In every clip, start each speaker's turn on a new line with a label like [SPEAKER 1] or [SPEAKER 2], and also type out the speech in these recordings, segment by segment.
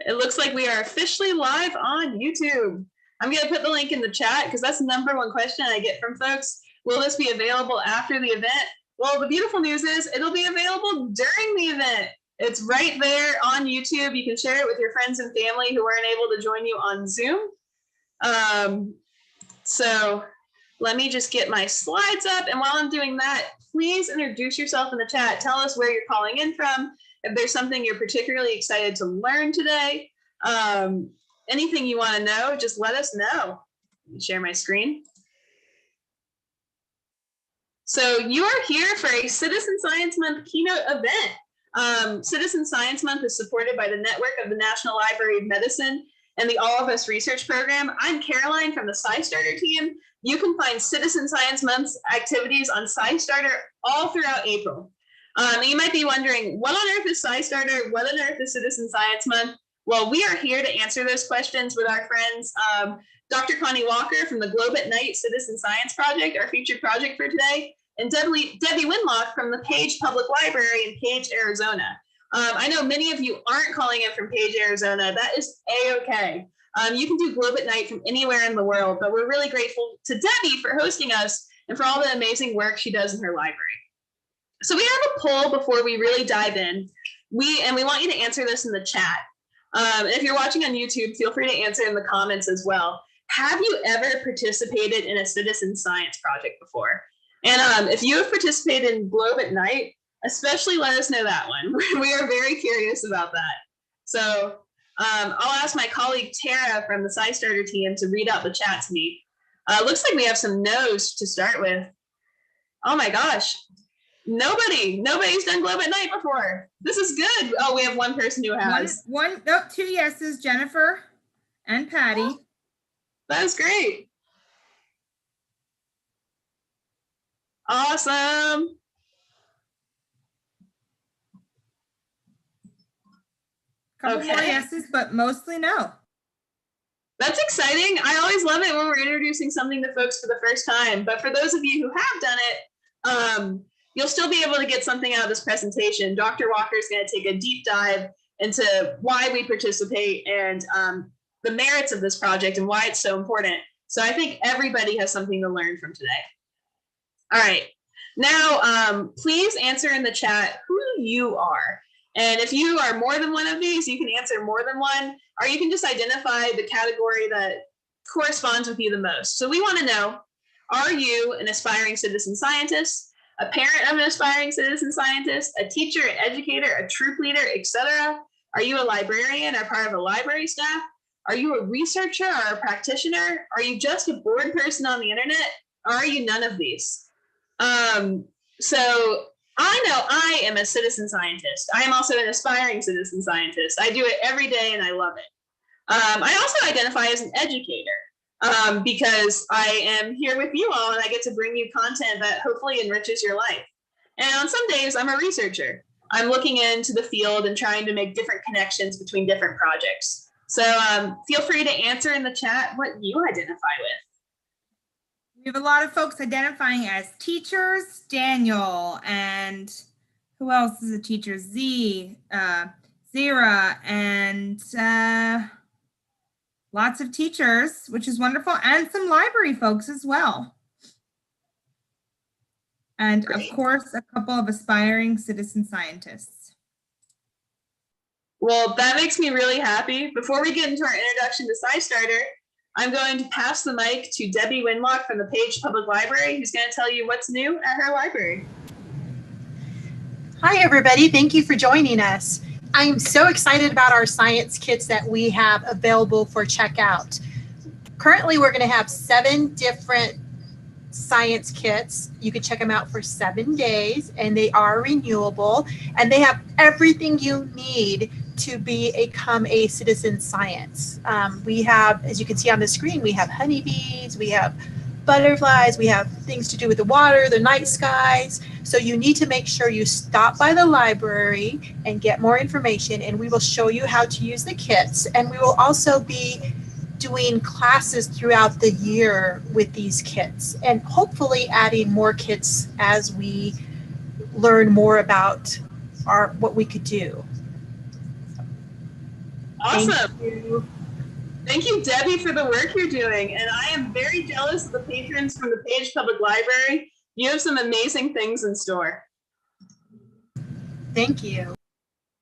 [SPEAKER 1] It looks like we are officially live on YouTube. I'm going to put the link in the chat because that's the #1 question I get from folks. Will this be available after the event? Well, the beautiful news is it'll be available during the event. It's right there on YouTube. You can share it with your friends and family who weren't able to join you on Zoom. So let me just get my slides up. And while I'm doing that, please introduce yourself in the chat. Tell us where you're calling in from. If there's something you're particularly excited to learn today, anything you want to know, just let us know. Let me share my screen. So you are here for a Citizen Science Month keynote event. Citizen Science Month is supported by the network of the National Library of Medicine and the All of Us Research Program. I'm Caroline from the SciStarter team. You can find Citizen Science Month's activities on SciStarter all throughout April. You might be wondering, what on earth is SciStarter? What on earth is Citizen Science Month? Well, we are here to answer those questions with our friends, Dr. Connie Walker from the Globe at Night Citizen Science Project, our featured project for today, and Debbie Winlock from the Page Public Library in Page, Arizona. I know many of you aren't calling in from Page, Arizona. That is A-okay. You can do Globe at Night from anywhere in the world, but we're really grateful to Debbie for hosting us and for all the amazing work she does in her library. So we have a poll before we really dive in. We want you to answer this in the chat. If you're watching on YouTube, feel free to answer in the comments as well. Have you ever participated in a citizen science project before? And if you have participated in Globe at Night, especially let us know that one. We are very curious about that. So I'll ask my colleague Tara from the SciStarter team to read out the chat to me. Looks like we have some no's to start with. Oh my gosh. Nobody's done Globe at Night before. This is good. Oh, we have one person who has.
[SPEAKER 2] Two yeses, Jennifer and Patty.
[SPEAKER 1] Oh, that's great. Awesome.
[SPEAKER 2] Couple more yeses, but mostly no.
[SPEAKER 1] That's exciting. I always love it when we're introducing something to folks for the first time. But for those of you who have done it, you'll still be able to get something out of this presentation. Dr. Walker is going to take a deep dive into why we participate and the merits of this project and why it's so important. So I think everybody has something to learn from today. All right. Now, please answer in the chat who you are. And if you are more than one of these, you can answer more than one, or you can just identify the category that corresponds with you the most. So we want to know, are you an aspiring citizen scientist, a parent of an aspiring citizen scientist, a teacher, an educator, a troop leader, etc.? Are you a librarian or part of a library staff? Are you a researcher or a practitioner? Are you just a bored person on the internet? Or are you none of these? So I know I am a citizen scientist. I am also an aspiring citizen scientist. I do it every day and I love it. I also identify as an educator because I am here with you all and I get to bring you content that hopefully enriches your life. And on some days, I'm a researcher. I'm looking into the field and trying to make different connections between different projects. So feel free to answer in the chat what you identify with.
[SPEAKER 2] We have a lot of folks identifying as teachers, Daniel, and who else is a teacher? Zira, and lots of teachers, which is wonderful, and some library folks as well. And of course, a couple of aspiring citizen scientists.
[SPEAKER 1] Well, that makes me really happy. Before we get into our introduction to SciStarter, I'm going to pass the mic to Debbie Winlock from the Page Public Library, who's going to tell you what's new at her library.
[SPEAKER 3] Hi, everybody. Thank you for joining us. I'm so excited about our science kits that we have available for checkout. Currently, we're going to have 7 different science kits. You can check them out for 7 days, and they are renewable, and they have everything you need to become a citizen science. We have, as you can see on the screen, we have honeybees, we have butterflies, we have things to do with the water, the night skies. So you need to make sure you stop by the library and get more information, and we will show you how to use the kits. And we will also be doing classes throughout the year with these kids and hopefully adding more kids as we learn more about what we could do.
[SPEAKER 1] Awesome.
[SPEAKER 3] Thank you.
[SPEAKER 1] Thank you, Debbie, for the work you're doing. And I am very jealous of the patrons from the Page Public Library. You have some amazing things in store.
[SPEAKER 3] Thank you.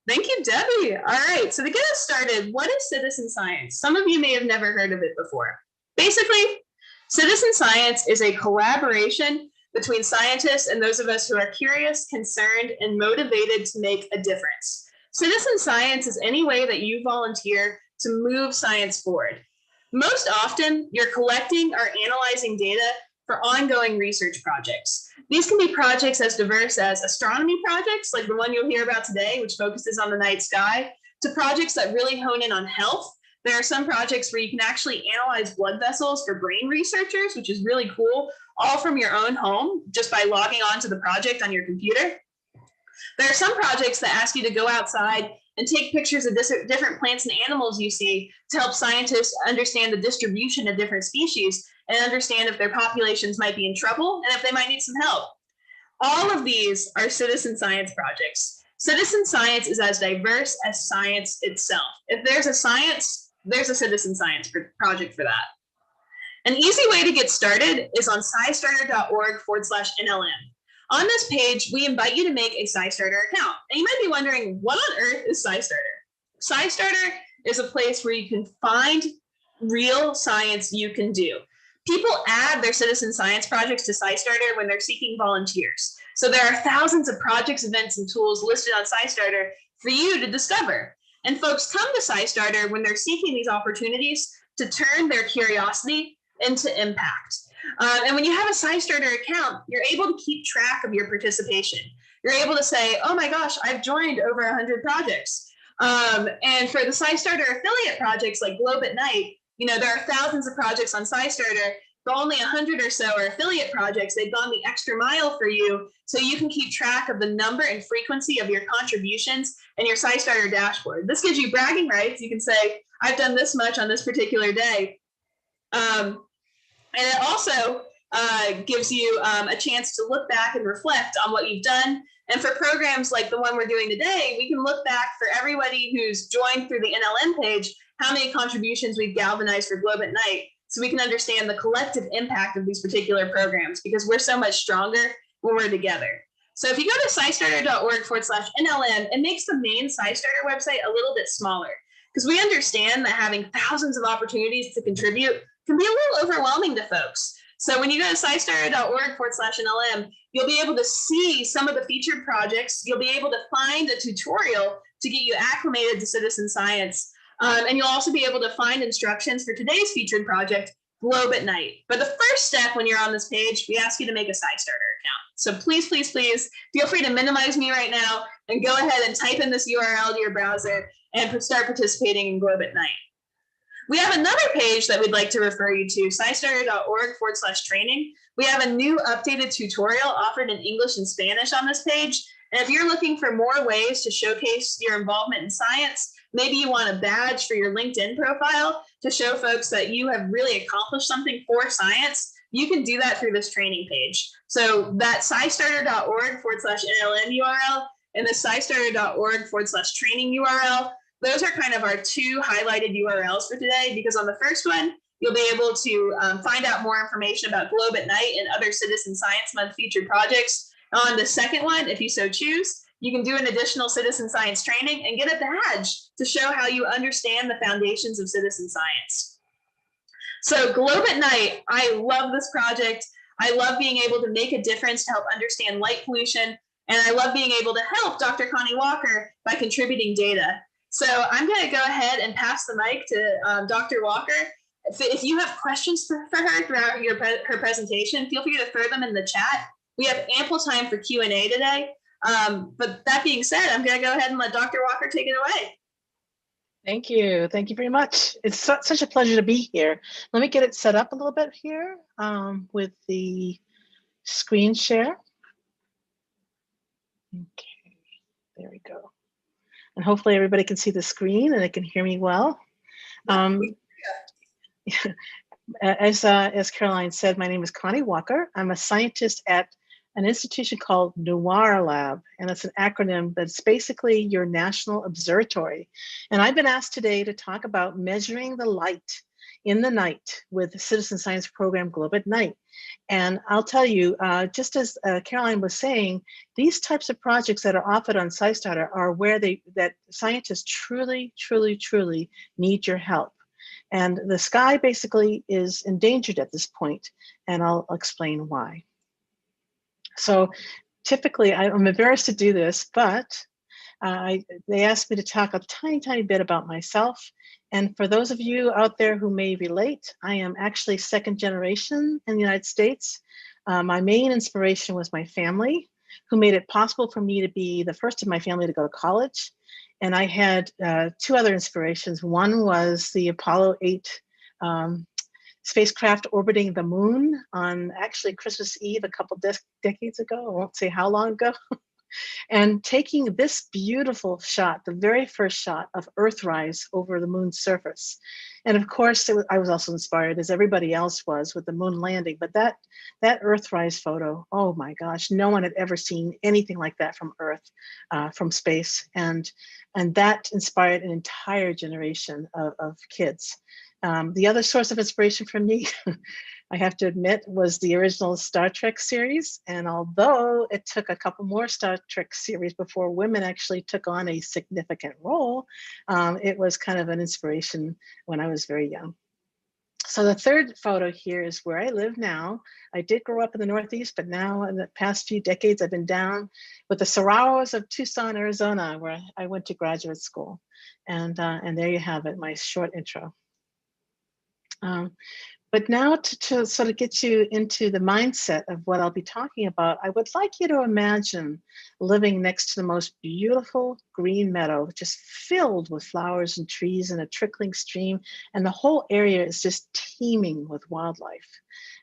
[SPEAKER 1] Thank you, Debbie. All right, so to get us started, what is citizen science? Some of you may have never heard of it before. Basically, citizen science is a collaboration between scientists and those of us who are curious, concerned, and motivated to make a difference. Citizen science is any way that you volunteer to move science forward. Most often, you're collecting or analyzing data for ongoing research projects. These can be projects as diverse as astronomy projects, like the one you'll hear about today, which focuses on the night sky, to projects that really hone in on health. There are some projects where you can actually analyze blood vessels for brain researchers, which is really cool, all from your own home, just by logging on to the project on your computer. There are some projects that ask you to go outside and take pictures of different plants and animals you see to help scientists understand the distribution of different species and understand if their populations might be in trouble and if they might need some help. All of these are citizen science projects. Citizen science is as diverse as science itself. If there's a science, there's a citizen science project for that. An easy way to get started is on scistarter.org/NLM. On this page, we invite you to make a SciStarter account. And you might be wondering, what on earth is SciStarter? SciStarter is a place where you can find real science you can do. People add their citizen science projects to SciStarter when they're seeking volunteers. So there are thousands of projects, events, and tools listed on SciStarter for you to discover. And folks come to SciStarter when they're seeking these opportunities to turn their curiosity into impact. And when you have a SciStarter account, you're able to keep track of your participation. You're able to say, oh my gosh, I've joined over 100 projects. And for the SciStarter affiliate projects like Globe at Night, you know, there are thousands of projects on SciStarter, but only 100 or so are affiliate projects. They've gone the extra mile for you, so you can keep track of the number and frequency of your contributions and your SciStarter dashboard. This gives you bragging rights. You can say, I've done this much on this particular day. And it also gives you a chance to look back and reflect on what you've done. And for programs like the one we're doing today, we can look back for everybody who's joined through the NLM page, how many contributions we've galvanized for Globe at Night, so we can understand the collective impact of these particular programs, because we're so much stronger when we're together. So if you go to scistarter.org/NLM, it makes the main SciStarter website a little bit smaller, because we understand that having thousands of opportunities to contribute can be a little overwhelming to folks. So when you go to scistarter.org/NLM, you'll be able to see some of the featured projects. You'll be able to find a tutorial to get you acclimated to citizen science. And you'll also be able to find instructions for today's featured project, Globe at Night. But the first step when you're on this page, we ask you to make a SciStarter account. So please, please, please feel free to minimize me right now and go ahead and type in this URL to your browser and start participating in Globe at Night. We have another page that we'd like to refer you to, scistarter.org/training. We have a new updated tutorial offered in English and Spanish on this page. And if you're looking for more ways to showcase your involvement in science, maybe you want a badge for your LinkedIn profile to show folks that you have really accomplished something for science, you can do that through this training page. So that scistarter.org/NLM URL and the scistarter.org/training URL, those are kind of our two highlighted URLs for today, because on the first one, you'll be able to find out more information about Globe at Night and other Citizen Science Month featured projects. On the second one, if you so choose, you can do an additional citizen science training and get a badge to show how you understand the foundations of citizen science. So Globe at Night, I love this project. I love being able to make a difference to help understand light pollution. And I love being able to help Dr. Connie Walker by contributing data. So I'm going to go ahead and pass the mic to Dr. Walker. If you have questions for her throughout her presentation, feel free to throw them in the chat. We have ample time for Q&A today. But that being said, I'm going to go ahead and let Dr. Walker take it away.
[SPEAKER 4] Thank you. Thank you very much. It's such a pleasure to be here. Let me get it set up a little bit here with the screen share. Okay, there we go. And hopefully everybody can see the screen and they can hear me well. As Caroline said, my name is Connie Walker. I'm a scientist at an institution called Noir Lab, and it's an acronym that's basically your national observatory. And I've been asked today to talk about measuring the light in the night with the Citizen Science Program Globe at Night. And I'll tell you, just as Caroline was saying, these types of projects that are offered on SciStarter are where that scientists truly, truly, truly need your help. And the sky basically is endangered at this point, and I'll explain why. So typically, I'm embarrassed to do this, but they asked me to talk a tiny, tiny bit about myself. And for those of you out there who may relate, I am actually second generation in the United States. My main inspiration was my family, who made it possible for me to be the first in my family to go to college. And I had two other inspirations. One was the Apollo 8 spacecraft orbiting the moon on actually Christmas Eve a couple decades ago. I won't say how long ago. And taking this beautiful shot, the very first shot of Earthrise over the moon's surface. And of course, I was also inspired, as everybody else was, with the moon landing. But that Earthrise photo, oh my gosh, no one had ever seen anything like that from Earth, from space. And that inspired an entire generation of kids. The other source of inspiration for me, I have to admit, was the original Star Trek series. And although it took a couple more Star Trek series before women actually took on a significant role, it was kind of an inspiration when I was very young. So the third photo here is where I live now. I did grow up in the Northeast, but now in the past few decades, I've been down with the Saguaros of Tucson, Arizona, where I went to graduate school. And there you have it, my short intro. But now to sort of get you into the mindset of what I'll be talking about, I would like you to imagine living next to the most beautiful green meadow, just filled with flowers and trees and a trickling stream. And the whole area is just teeming with wildlife.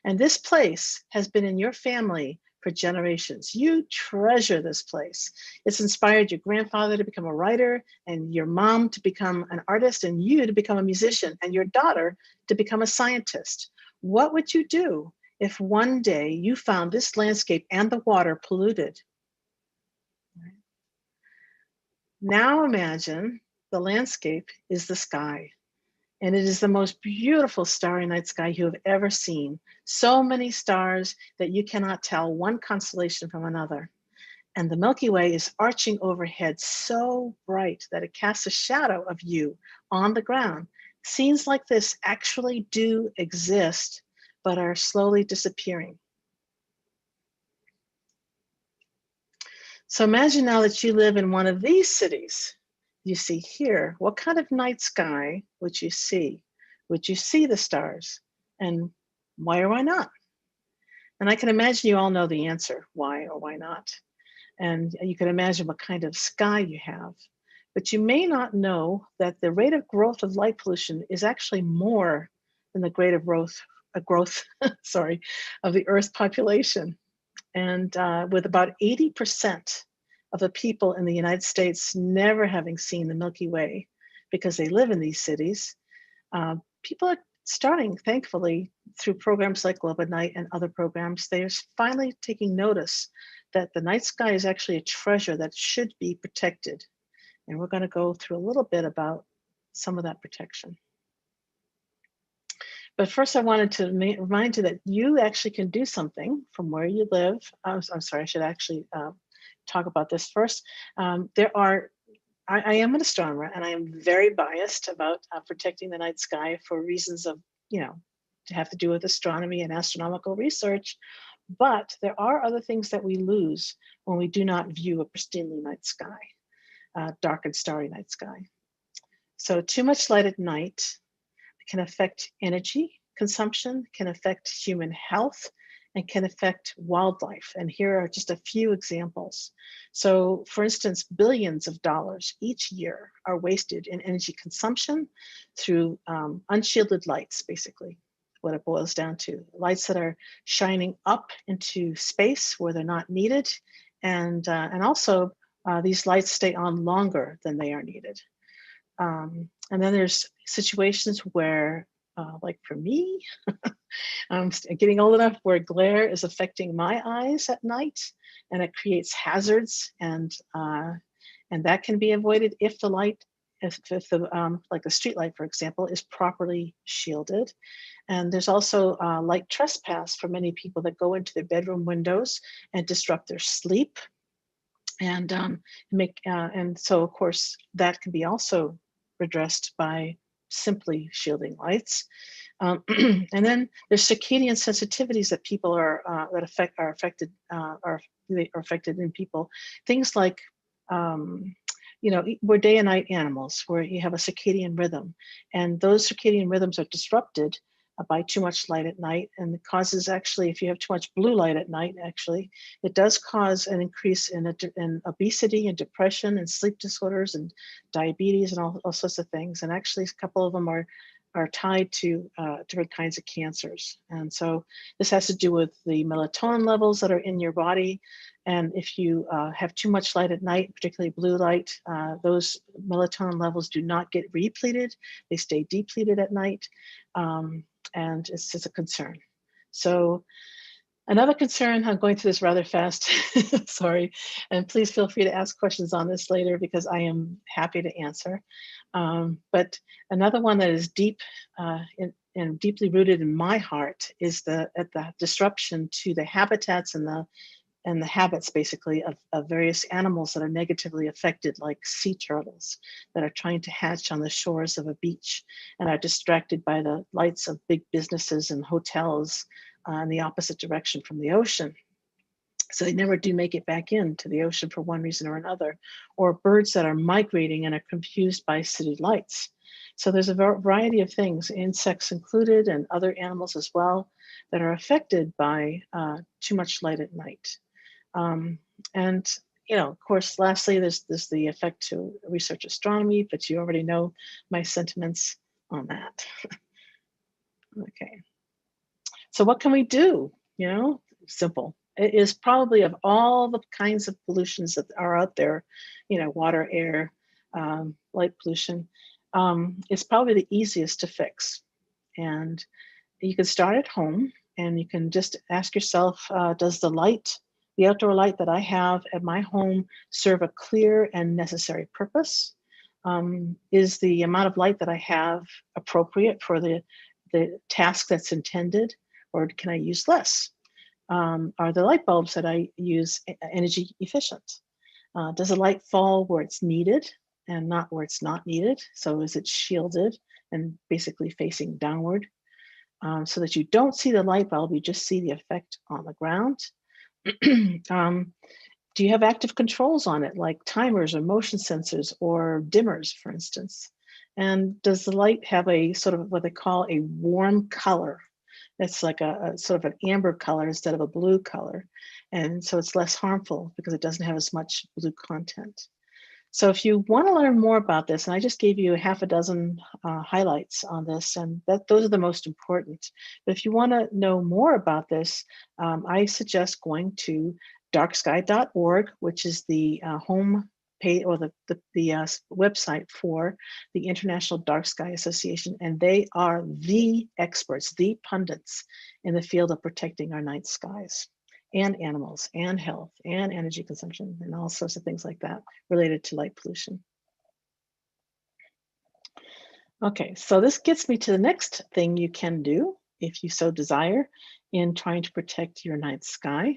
[SPEAKER 4] And this place has been in your family for generations. You treasure this place. It's inspired your grandfather to become a writer, and your mom to become an artist, and you to become a musician, and your daughter to become a scientist. What would you do if one day you found this landscape and the water polluted? Now imagine the landscape is the sky. And it is the most beautiful starry night sky you have ever seen. So many stars that you cannot tell one constellation from another. And the Milky Way is arching overhead so bright that it casts a shadow of you on the ground. Scenes like this actually do exist, but are slowly disappearing. So imagine now that you live in one of these cities. You see here, what kind of night sky would you see? Would you see the stars? And why or why not? And I can imagine you all know the answer, why or why not. And you can imagine what kind of sky you have. But you may not know that the rate of growth of light pollution is actually more than the rate of growth of the Earth's population. And with about 80% of the people in the United States never having seen the Milky Way because they live in these cities, people are starting, thankfully, through programs like Globe at Night and other programs, they're finally taking notice that the night sky is actually a treasure that should be protected. And we're going to go through a little bit about some of that protection. But first, I wanted to remind you that you actually can do something from where you live. I'm sorry, I should actually talk about this first. I am an astronomer, and I am very biased about protecting the night sky for reasons of, to have to do with astronomy and astronomical research. But there are other things that we lose when we do not view a pristinely night sky, dark and starry night sky. So too much light at night can affect energy consumption, can affect human health, and can affect wildlife. And here are just a few examples. So for instance, billions of dollars each year are wasted in energy consumption through unshielded lights, basically, what it boils down to. Lights that are shining up into space where they're not needed. And also these lights stay on longer than they are needed. And then there's situations where like for me, I'm getting old enough where glare is affecting my eyes at night, and it creates hazards, and that can be avoided if the light, if the like the street light, for example, is properly shielded. And there's also light trespass for many people that go into their bedroom windows and disrupt their sleep. And and so of course that can be also redressed by simply shielding lights. And then there's circadian sensitivities that people are affected in people. Things like we're day and night animals, where you have a circadian rhythm, and those circadian rhythms are disrupted by too much light at night, and it causes, actually, if you have too much blue light at night, actually, it does cause an increase in obesity and depression and sleep disorders and diabetes and all sorts of things. And actually, a couple of them are tied to different kinds of cancers. And so this has to do with the melatonin levels that are in your body. And if you have too much light at night, particularly blue light, those melatonin levels do not get repleted. They stay depleted at night. And it's just a concern. So another concern, I'm going through this rather fast, sorry, and please feel free to ask questions on this later, because I am happy to answer. But another one that is deep and deeply rooted in my heart is the disruption to the habitats and the habits, basically, of various animals that are negatively affected, like sea turtles that are trying to hatch on the shores of a beach and are distracted by the lights of big businesses and hotels in the opposite direction from the ocean. So they never do make it back into the ocean for one reason or another. Or birds that are migrating and are confused by city lights. So there's a variety of things, insects included, and other animals as well, that are affected by too much light at night. And of course, lastly, there's the effect to research astronomy, but you already know my sentiments on that. Okay. So what can we do? Simple. It is probably, of all the kinds of pollutions that are out there, water, air, light pollution, it's probably the easiest to fix. And you can start at home, and you can just ask yourself, does the outdoor light that I have at my home serve a clear and necessary purpose? Is the amount of light that I have appropriate for the task that's intended, or can I use less? Are the light bulbs that I use energy efficient? Does the light fall where it's needed and not where it's not needed? So is it shielded and basically facing downward, so that you don't see the light bulb, you just see the effect on the ground? Do you have active controls on it, like timers or motion sensors or dimmers, for instance? And does the light have a sort of what they call a warm color? It's like a sort of an amber color instead of a blue color. And so it's less harmful because it doesn't have as much blue content. So if you want to learn more about this, and I just gave you half a dozen highlights on this, and those are the most important. But if you want to know more about this, I suggest going to darksky.org, which is the home page, or the website for the International Dark Sky Association, and they are the experts, the pundits in the field of protecting our night skies, and animals, and health, and energy consumption, and all sorts of things like that related to light pollution. Okay, so this gets me to the next thing you can do, if you so desire, in trying to protect your night sky.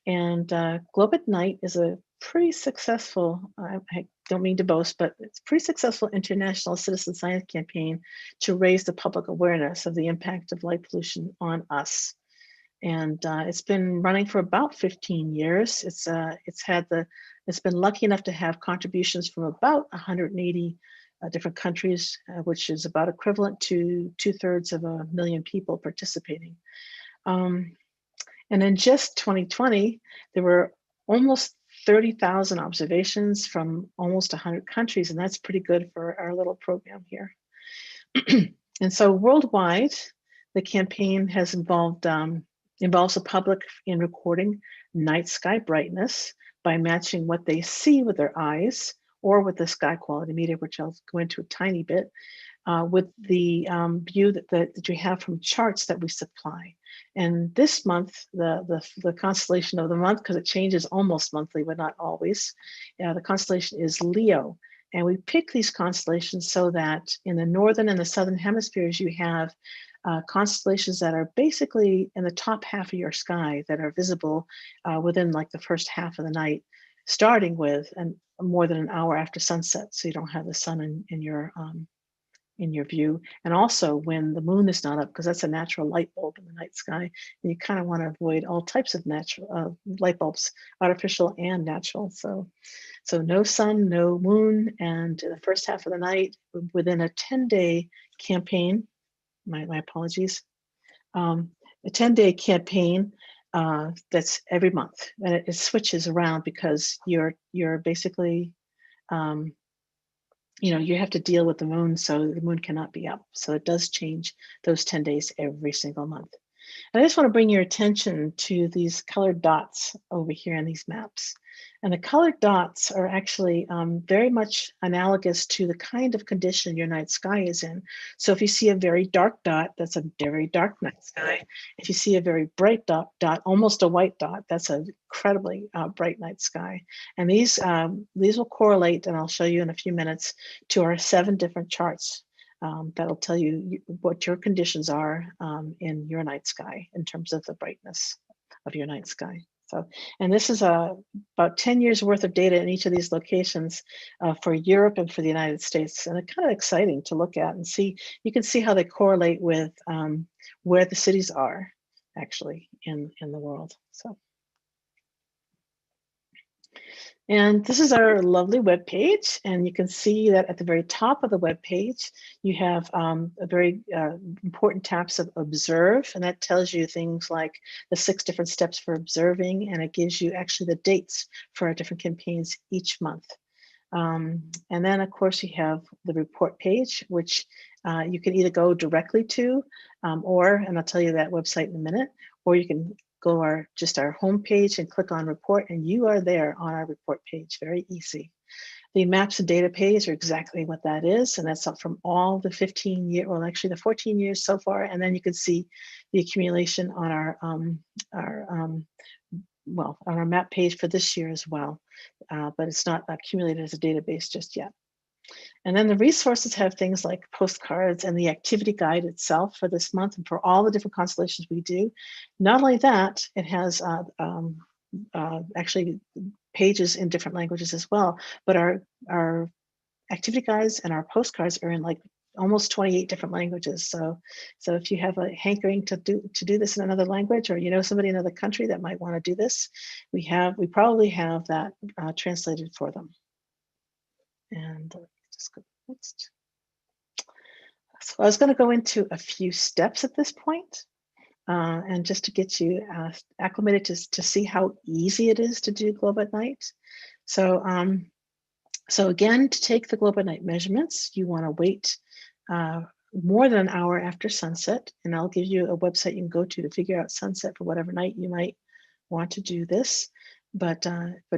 [SPEAKER 4] And Globe at Night is a pretty successful, I don't mean to boast, but it's a pretty successful international citizen science campaign to raise the public awareness of the impact of light pollution on us. And it's been running for about 15 years. It's been lucky enough to have contributions from about 180 different countries, which is about equivalent to 2/3 of 1 million people participating. And in just 2020, there were almost 30,000 observations from almost 100 countries, and that's pretty good for our little program here. And so worldwide, the campaign has involves the public in recording night sky brightness by matching what they see with their eyes or with the sky quality meter, which I'll go into a tiny bit, with the view that you have from charts that we supply. And this month, the constellation of the month, because it changes almost monthly, but not always, the constellation is Leo. And we pick these constellations so that in the northern and the southern hemispheres, you have constellations that are basically in the top half of your sky that are visible within like the first half of the night, starting with more than an hour after sunset, so you don't have the sun in your view, and also when the moon is not up, because that's a natural light bulb in the night sky, and you kind of want to avoid all types of natural light bulbs, artificial and natural. So no sun, no moon, and in the first half of the night, within a 10-day campaign, my apologies, a 10-day campaign that's every month, and it switches around because you're basically you have to deal with the moon, so the moon cannot be up. So it does change those 10 days every single month. And I just want to bring your attention to these colored dots over here in these maps. And the colored dots are actually very much analogous to the kind of condition your night sky is in. So if you see a very dark dot, that's a very dark night sky. If you see a very bright dot, almost a white dot, that's an incredibly bright night sky. And these will correlate, and I'll show you in a few minutes, to our 7 different charts. That'll tell you what your conditions are in your night sky in terms of the brightness of your night sky. So, and this is about 10 years worth of data in each of these locations for Europe and for the United States. And it's kind of exciting to look at and see. You can see how they correlate with where the cities are actually in the world. So. And this is our lovely web page, and you can see that at the very top of the web page, you have a very important tabs of observe, and that tells you things like the 6 different steps for observing, and it gives you actually the dates for our different campaigns each month. And then, of course, you have the report page, which you can either go directly to, or, and I'll tell you that website in a minute, or you can go just our home page and click on report, and you are there on our report page. Very easy. The maps and data page are exactly what that is, and that's up from all the 15 years, well, actually the 14 years so far, and then you can see the accumulation on on our map page for this year as well, but it's not accumulated as a database just yet. And then the resources have things like postcards and the activity guide itself for this month and for all the different constellations we do. Not only that, it has actually pages in different languages as well, but our activity guides and our postcards are in like almost 28 different languages. So if you have a hankering to do this in another language, or you know somebody in another country that might want to do this, we probably have that translated for them. And just go next. So I was going to go into a few steps at this point, and just to get you acclimated to see how easy it is to do globe at night. So again, to take the globe at night measurements, you want to wait more than an hour after sunset, and I'll give you a website you can go to figure out sunset for whatever night you might want to do this. But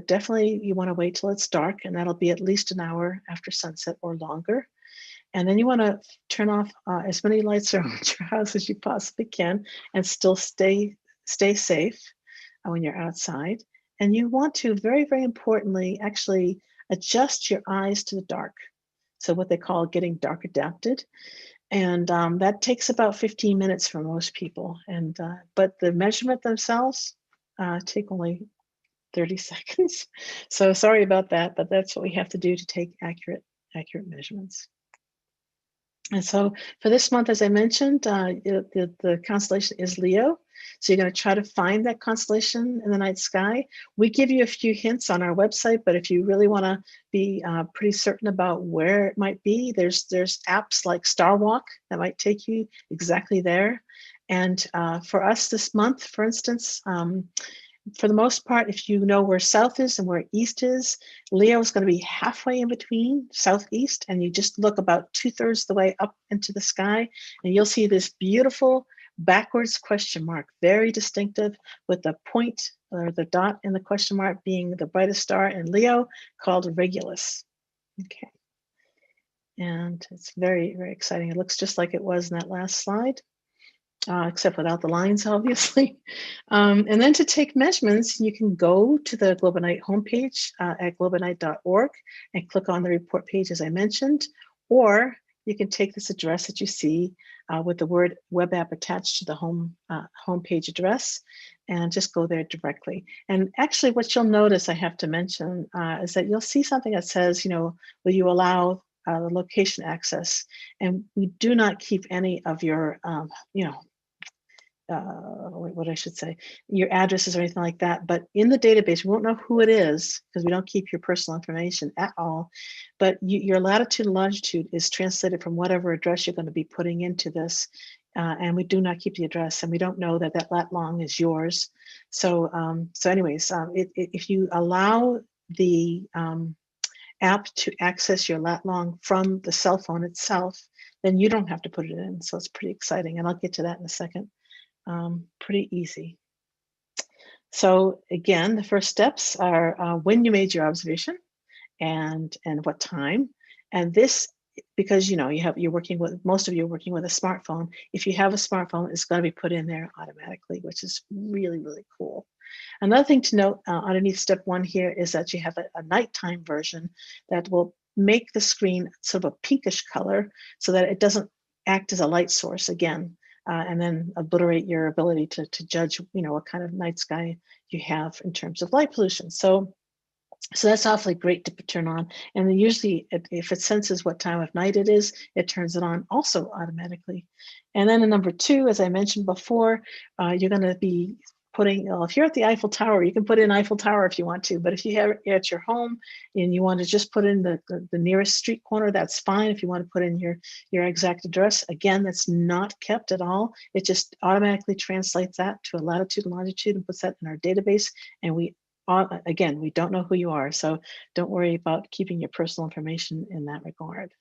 [SPEAKER 4] definitely you want to wait till it's dark, and that'll be at least an hour after sunset or longer. And then you want to turn off as many lights around your house as you possibly can, and still stay safe when you're outside. And you want to, very, very importantly, actually adjust your eyes to the dark. So what they call getting dark adapted. And that takes about 15 minutes for most people. And but the measurement themselves take only 30 seconds. So sorry about that, but that's what we have to do to take accurate measurements. And so for this month, as I mentioned, the constellation is Leo. So you're going to try to find that constellation in the night sky. We give you a few hints on our website, but if you really want to be pretty certain about where it might be, there's apps like Star Walk that might take you exactly there. And for us this month, for instance, for the most part, if you know where south is and where east is, Leo is going to be halfway in between southeast, and you just look about 2/3 the way up into the sky, and you'll see this beautiful backwards question mark, very distinctive, with the point or the dot in the question mark being the brightest star in Leo, called Regulus. Okay. And it's very, very exciting. It looks just like it was in that last slide, except without the lines, obviously. And then to take measurements, you can go to the Globonite homepage at globonite.org and click on the report page, as I mentioned, or you can take this address that you see with the word web app attached to the homepage address and just go there directly. And actually what you'll notice, I have to mention, is that you'll see something that says, will you allow the location access? And we do not keep any of your, what I should say, your addresses or anything like that. But in the database, we won't know who it is because we don't keep your personal information at all. But your latitude and longitude is translated from whatever address you're going to be putting into this. And we do not keep the address, and we don't know that that lat long is yours. So, anyways, if you allow the app to access your lat long from the cell phone itself, then you don't have to put it in. So it's pretty exciting, and I'll get to that in a second. Pretty easy. So again, the first steps are when you made your observation and what time. And this, because you're working with, most of you are working with a smartphone. If you have a smartphone, it's going to be put in there automatically, which is really, really cool. Another thing to note underneath step 1 here is that you have a nighttime version that will make the screen sort of a pinkish color so that it doesn't act as a light source again. And then obliterate your ability to judge, what kind of night sky you have in terms of light pollution. So that's awfully great to turn on. And then usually, if it senses what time of night it is, it turns it on also automatically. And then in number 2, as I mentioned before, you're going to be putting, if you're at the Eiffel Tower, you can put in Eiffel Tower if you want to, but if you have it at your home and you want to just put in the nearest street corner, that's fine. If you want to put in your exact address, again, that's not kept at all. It just automatically translates that to a latitude and longitude and puts that in our database. And we don't know who you are, so don't worry about keeping your personal information in that regard.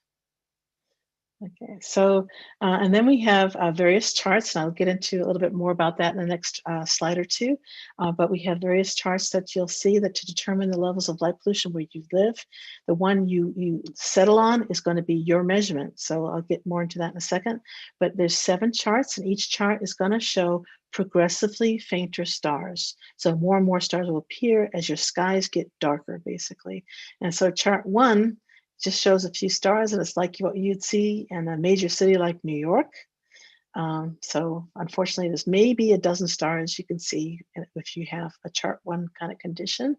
[SPEAKER 4] Okay, so, and then we have various charts, and I'll get into a little bit more about that in the next slide or two, but we have various charts that you'll see that to determine the levels of light pollution where you live. The one you settle on is going to be your measurement, so I'll get more into that in a second, but there's 7 charts, and each chart is going to show progressively fainter stars. So more and more stars will appear as your skies get darker, basically. And so chart 1 just shows a few stars, and it's like what you'd see in a major city like New York. So unfortunately, there's maybe a dozen stars you can see if you have a chart 1 kind of condition.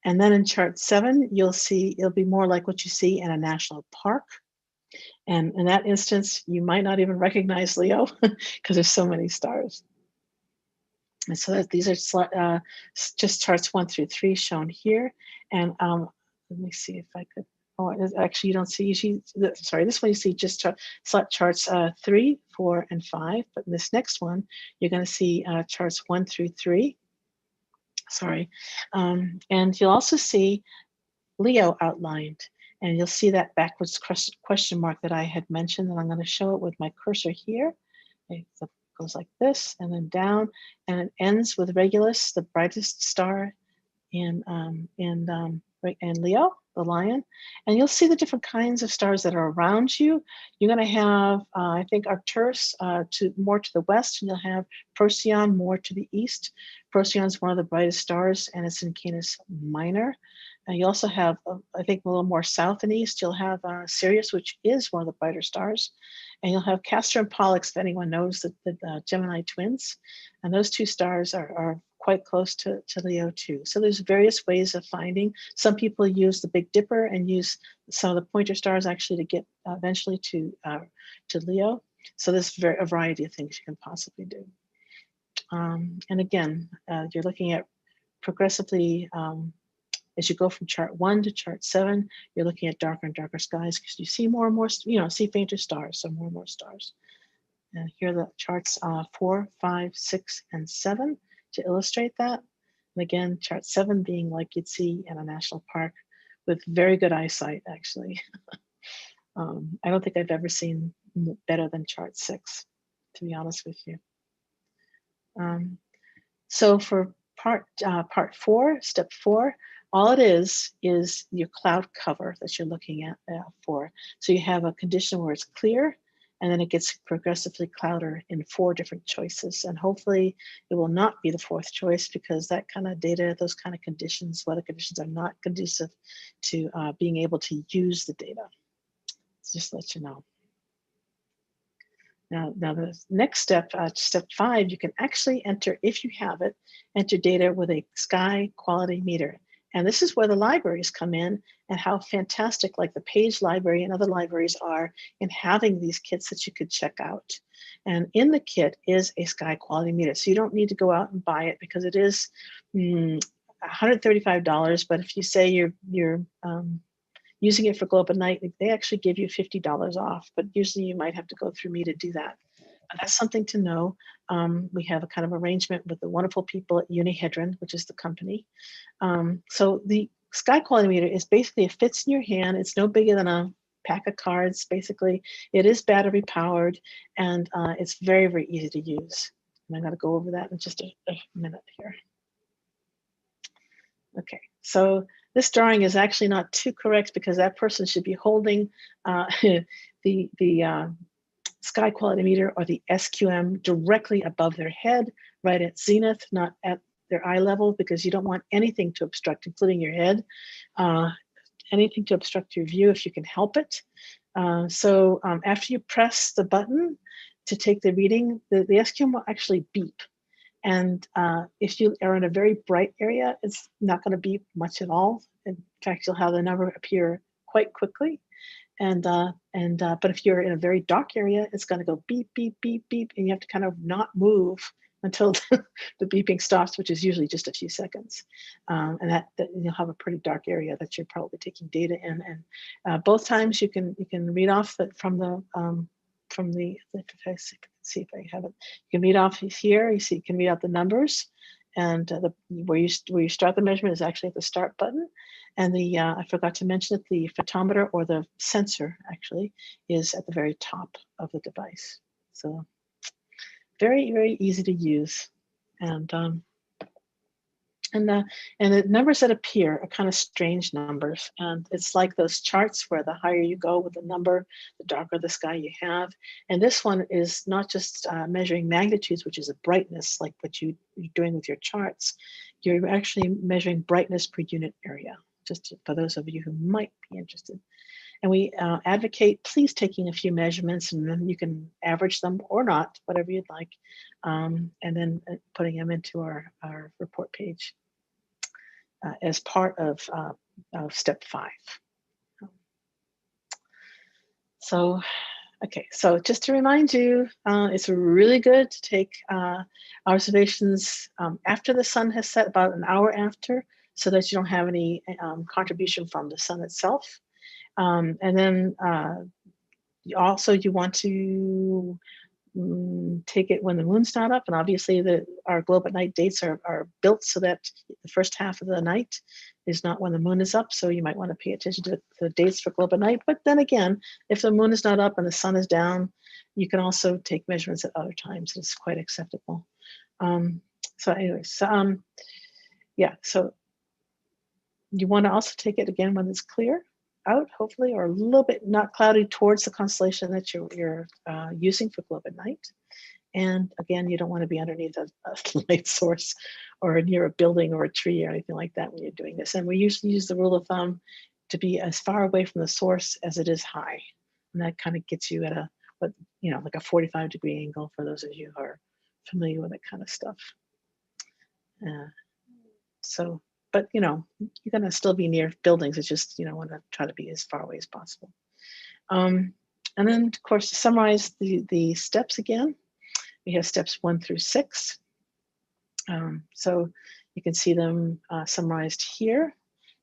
[SPEAKER 4] And then in chart 7, you'll see it'll be more like what you see in a national park. And in that instance, you might not even recognize Leo because there's so many stars. And so these are just charts 1 through 3 shown here. And let me see if I could. Oh, actually, you don't see. Sorry, this one you see just charts 3, 4, and 5. But in this next one, you're going to see charts 1 through 3. Sorry, and you'll also see Leo outlined, and you'll see that backwards question mark that I had mentioned. And I'm going to show it with my cursor here. Okay, so it goes like this, and then down, and it ends with Regulus, the brightest star in Leo, the lion. And you'll see the different kinds of stars that are around you. You're going to have, I think, Arcturus more to the west, and you'll have Procyon more to the east. Procyon is one of the brightest stars, and it's in Canis Minor. And you also have, I think, a little more south and east, you'll have Sirius, which is one of the brighter stars. And you'll have Castor and Pollux, if anyone knows the Gemini twins. And those 2 stars are quite close to Leo too. So there's various ways of finding. Some people use the Big Dipper and use some of the pointer stars actually to get eventually to Leo. So there's a variety of things you can possibly do. And again, you're looking at progressively, as you go from chart 1 to chart 7, you're looking at darker and darker skies because you see more and more, see fainter stars, so more and more stars. And here are the charts 4, 5, 6, and 7 to illustrate that. And again, chart 7 being like you'd see in a national park with very good eyesight, actually. I don't think I've ever seen better than chart 6, to be honest with you. So for part 4, step 4, all it is your cloud cover that you're looking at for. So you have a condition where it's clear, and then it gets progressively clouder in 4 different choices. And hopefully it will not be the 4th choice, because that kind of data, those kind of conditions, weather conditions, are not conducive to being able to use the data. So just to let you know. Now the next step, step 5, you can actually enter, if you have it, enter data with a sky quality meter. And this is where the libraries come in, and how fantastic, like the Page Library and other libraries are in having these kits that you could check out. And in the kit is a sky quality meter. So you don't need to go out and buy it, because it is $135. But if you say you're using it for Globe at Night, they actually give you $50 off, but usually you might have to go through me to do that. But that's something to know. We have a kind of arrangement with the wonderful people at Unihedron, which is the company. So the sky quality meter is basically, it fits in your hand. It's no bigger than a pack of cards, basically. It is battery powered, and it's very, very easy to use. And I'm going to go over that in just a minute here. Okay, so this drawing is actually not too correct, because that person should be holding the sky quality meter, or the SQM, directly above their head, right at zenith, not at their eye level, because you don't want anything to obstruct, including your head, anything to obstruct your view if you can help it. So after you press the button to take the reading, the SQM will actually beep. And if you are in a very bright area, it's not going to beep much at all. In fact, you'll have the number appear quite quickly. But if you're in a very dark area, it's going to go beep, beep, beep, beep, and you have to kind of not move until the beeping stops, which is usually just a few seconds. And that you'll have a pretty dark area that you're probably taking data in. And both times you can read off from the if I see if I have it. You can read off here. You see, you can read out the numbers, and where you start the measurement is actually at the start button. And I forgot to mention that the photometer, or the sensor, actually is at the very top of the device. So very, very easy to use, and the numbers that appear are kind of strange numbers. And it's like those charts where the higher you go with the number, the darker the sky you have. And this one is not just measuring magnitudes, which is a brightness, like what you're doing with your charts. You're actually measuring brightness per unit area, just for those of you who might be interested. And we advocate please taking a few measurements, and then you can average them or not, whatever you'd like, and then putting them into our report page as part of step 5. So, okay, so just to remind you, it's really good to take observations after the sun has set, about an hour after, so that you don't have any contribution from the sun itself. And then also you want to take it when the moon's not up, and obviously our Globe at Night dates are built so that the first half of the night is not when the moon is up, so you might want to pay attention to the dates for Globe at Night. But then again, if the moon is not up and the sun is down, you can also take measurements at other times. It's quite acceptable. So anyways, yeah, so you want to also take it again when it's clear out, hopefully, or a little bit not cloudy towards the constellation that you're using for Globe at Night. And again, you don't want to be underneath a light source or near a building or a tree or anything like that when you're doing this. And we usually use the rule of thumb to be as far away from the source as it is high. And that kind of gets you at like a 45-degree angle, for those of you who are familiar with that kind of stuff. But you're going to still be near buildings. It's just, want to try to be as far away as possible. And then, of course, to summarize the steps again, we have steps 1 through 6. So you can see them summarized here.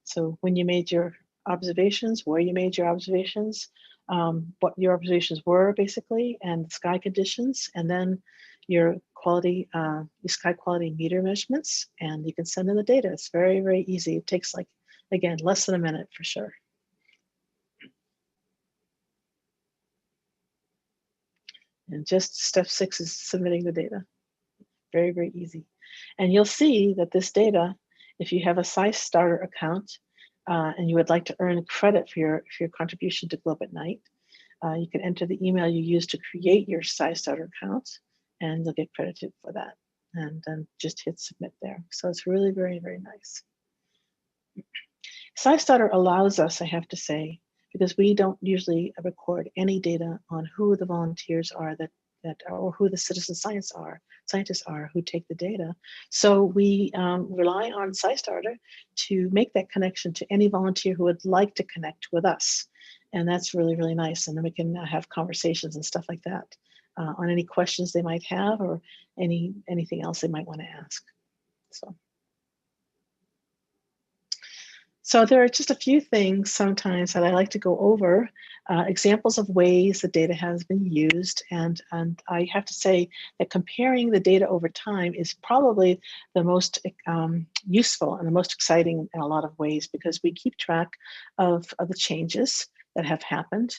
[SPEAKER 4] So when you made your observations, where you made your observations, what your observations were basically, and the sky conditions, and then your sky quality meter measurements, and you can send in the data. It's very, very easy. It takes again, less than a minute for sure. And just step 6 is submitting the data. Very, very easy. And you'll see that this data If you have a SciStarter account and you would like to earn credit for your contribution to Globe at Night, you can enter the email you used to create your SciStarter account, and you'll get credited for that. And then just hit submit there. So it's really very, very nice. SciStarter allows us, I have to say, because we don't usually record any data on who the volunteers are that or who the scientists are who take the data. So we rely on SciStarter to make that connection to any volunteer who would like to connect with us. And that's really, really nice. And then we can have conversations and stuff like that on any questions they might have or anything else they might want to ask. So there are just a few things sometimes that I like to go over, examples of ways the data has been used. And I have to say that comparing the data over time is probably the most useful and the most exciting in a lot of ways, because we keep track of the changes that have happened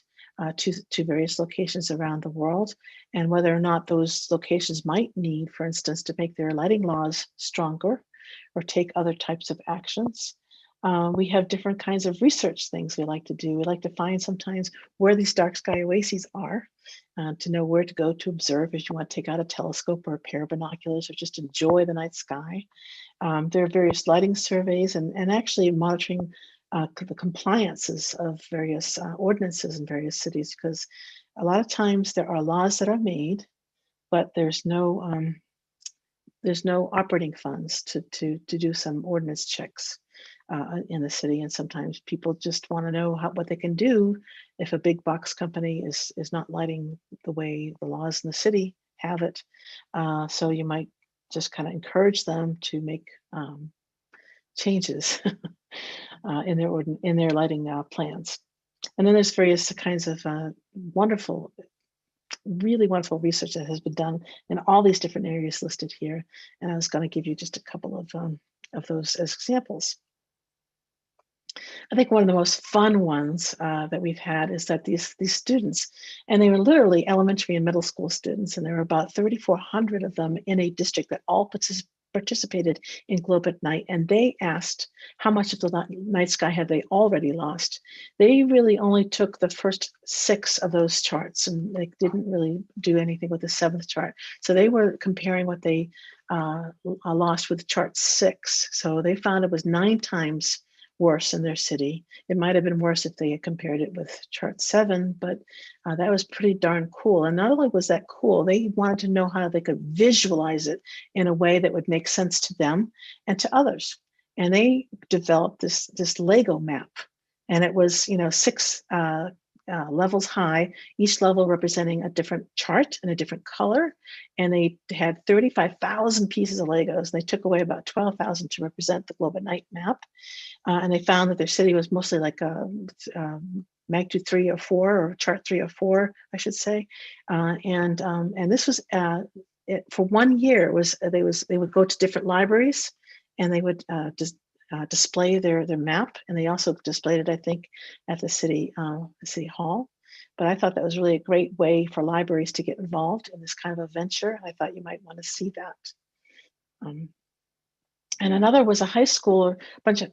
[SPEAKER 4] to various locations around the world, and whether or not those locations might need, for instance, to make their lighting laws stronger or take other types of actions. We have different kinds of research things we like to do. We like to find sometimes where these dark sky oases are to know where to go to observe if you want to take out a telescope or a pair of binoculars or just enjoy the night sky. There are various lighting surveys and actually monitoring the compliances of various ordinances in various cities, because a lot of times there are laws that are made, but there's no operating funds to do some ordinance checks in the city. And sometimes people just want to know what they can do if a big box company is not lighting the way the laws in the city have it. So you might just kind of encourage them to make changes in their lighting plans. And then there's various kinds of really wonderful research that has been done in all these different areas listed here. And I was going to give you just a couple of those as examples. I think one of the most fun ones that we've had is that these students, and they were literally elementary and middle school students, and there were about 3,400 of them in a district that all participated in Globe at Night, and they asked how much of the night sky had they already lost. They really only took the first 6 of those charts, and they didn't really do anything with the 7th chart. So they were comparing what they lost with chart 6. So they found it was 9 times worse in their city. It might have been worse if they had compared it with chart 7, but that was pretty darn cool. And not only was that cool, they wanted to know how they could visualize it in a way that would make sense to them and to others. And they developed this Lego map, and it was 6 levels high, each level representing a different chart and a different color. And they had 35,000 pieces of Legos. They took away about 12,000 to represent the Globe at Night map. And they found that their city was mostly like a magnitude 3 or 4, or chart 3 or 4, I should say. And this was for 1 year. They would go to different libraries, and they would display their map, and they also displayed it, I think, at the city hall. But I thought that was really a great way for libraries to get involved in this kind of a venture. I thought you might want to see that. And another was a high school,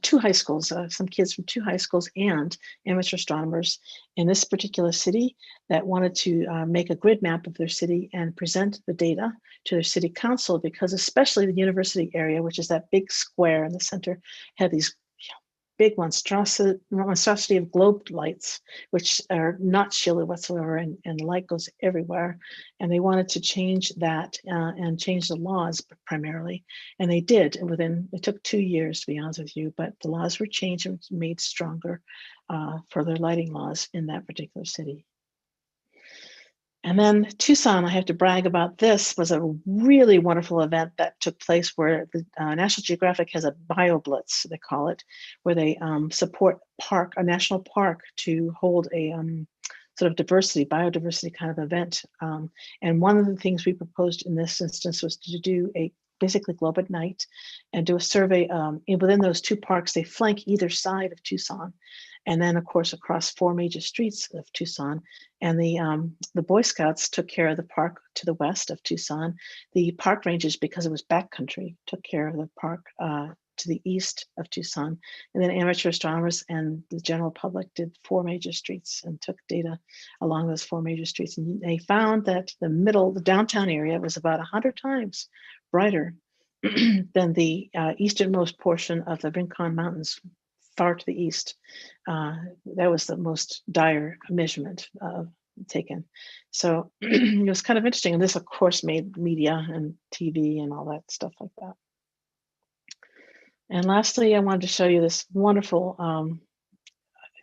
[SPEAKER 4] two high schools, some kids from 2 high schools and amateur astronomers in this particular city that wanted to make a grid map of their city and present the data to their city council, because especially the university area, which is that big square in the center, had these big monstrosity of globe lights, which are not shielded whatsoever, and the light goes everywhere. And they wanted to change that and change the laws primarily. And they did. And it took 2 years, to be honest with you, but the laws were changed and made stronger for their lighting laws in that particular city. And then Tucson, I have to brag about this, was a really wonderful event that took place where the National Geographic has a BioBlitz, they call it, where they support a national park to hold a sort of biodiversity kind of event. And one of the things we proposed in this instance was to do basically Globe at Night and do a survey within those 2 parks. They flank either side of Tucson. And then, of course, across 4 major streets of Tucson. And the Boy Scouts took care of the park to the west of Tucson. The park rangers, because it was backcountry, took care of the park to the east of Tucson. And then amateur astronomers and the general public did 4 major streets and took data along those 4 major streets. And they found that the downtown area was about 100 times brighter than the easternmost portion of the Rincon Mountains, far to the east. That was the most dire measurement taken. So it was kind of interesting. And this, of course, made media and TV and all that stuff like that. And lastly, I wanted to show you this wonderful,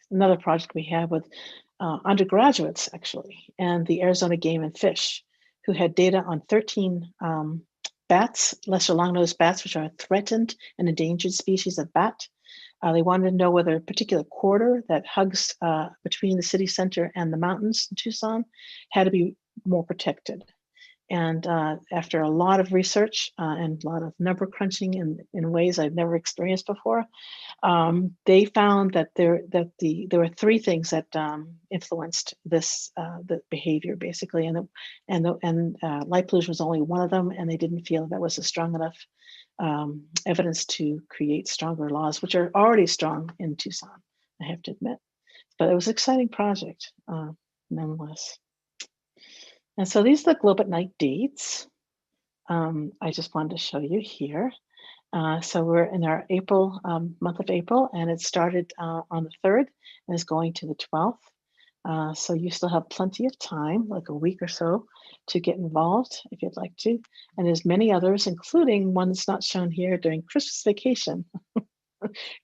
[SPEAKER 4] another project we have with undergraduates, actually, and the Arizona Game and Fish, who had data on 13 bats, lesser long-nosed bats, which are a threatened and endangered species of bat. They wanted to know whether a particular corridor that hugs between the city center and the mountains in Tucson had to be more protected. And after a lot of research and a lot of number crunching in ways I've never experienced before, they found that there were 3 things that influenced this the behavior, basically, and light pollution was only one of them, and they didn't feel that was a strong enough evidence to create stronger laws, which are already strong in Tucson, I have to admit. But it was an exciting project, nonetheless. And so these are the Globe at Night dates. I just wanted to show you here. So we're in our April, month of April, and it started on the 3rd and is going to the 12th. So you still have plenty of time, like a week or so, to get involved if you'd like to. And there's many others, including one that's not shown here during Christmas vacation.